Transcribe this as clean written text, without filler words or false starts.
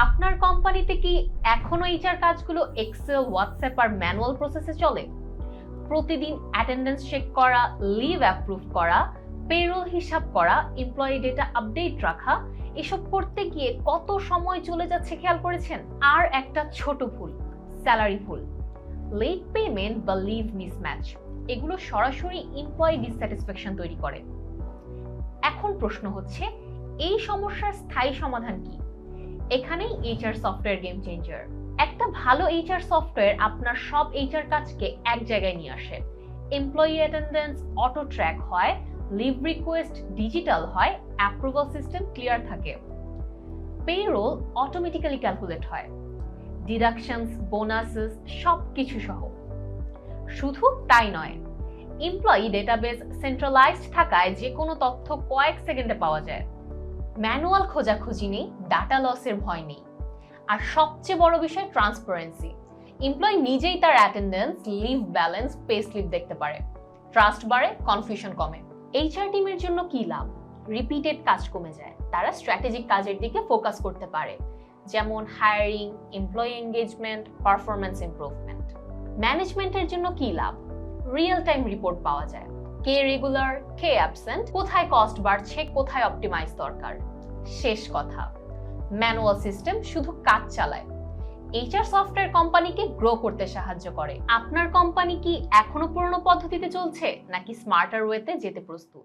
আপনার কোম্পানিতে কি এখনো এইচআর কাজগুলো এক্সেল, হোয়াটসঅ্যাপ আর ম্যানুয়াল প্রসেসে চলে? প্রতিদিন অ্যাটেন্ডেন্স চেক করা, লিভ অ্যাপ্রুভ করা, পেরোল হিসাব করা, এমপ্লয়ি ডেটা আপডেট রাখা, এসব করতে গিয়ে কত সময় চলে যাচ্ছে খেয়াল করেছেন? আর একটা ছোট ভুল, স্যালারি ভুল, লেট পেমেন্ট বা লিভ মিসম্যাচ, এগুলো সরাসরি এমপ্লয়ি ডিসস্যাটিসফ্যাকশন তৈরি করে। এখন প্রশ্ন হচ্ছে, এই সমস্যার স্থায়ী সমাধান কি? এখানেই এইচআর সফটওয়্যার গেম চেঞ্জার। একটা ভালো এইচআর সফটওয়্যার আপনার সব এইচআর কাজকে এক জায়গায় নিয়ে আসে। এমপ্লয়ি অ্যাটেন্ডেন্স অটো ট্র্যাক হয়, লিভ রিকোয়েস্ট ডিজিটাল হয়, অ্যাপ্রুভাল সিস্টেম ক্লিয়ার থাকে, পেরোল অটোমেটিক্যালি ক্যালকুলেট হয়, ডিডাকশনস, বোনাসেস সবকিছু সহ। শুধু তাই নয়, এমপ্লয়ি ডেটাবেস সেন্ট্রালাইজড থাকায় যে কোনো তথ্য কয়েক সেকেন্ডে পাওয়া যায়। ম্যানুয়াল খোঁজাখুঁজি নেই, ডাটা লসের ভয় নেই। আর সবচেয়ে বড় বিষয় ট্রান্সপারেন্সি। এমপ্লয়ি নিজেই তার attendance, leave balance, pay slip দেখতে পারে। ট্রাস্ট বাড়ে, কনফিউশন কমে। এইচআর টিমের জন্য কি লাভ? রিপিটেড কাজ কমে যায়, তারা স্ট্র্যাটেজিক কাজের দিকে ফোকাস করতে পারে, যেমন hiring, employee engagement, performance improvement. ম্যানেজমেন্টের জন্য কি লাভ? রিয়েল টাইম রিপোর্ট পাওয়া যায়, কে রেগুলার, কে অ্যাবসেন্ট, কোথায় কস্ট বাড়ছে, কোথায় অপটিমাইজ দরকার। শেষ কথা, ম্যানুয়াল সিস্টেম শুধু কাজ চালায়, এইচআর সফটওয়্যার কোম্পানিকে গ্রো করতে সাহায্য করে। আপনার কোম্পানি কি এখনো পুরনো পদ্ধতিতে চলছে নাকি স্মার্টার ওয়েতে যেতে প্রস্তুত?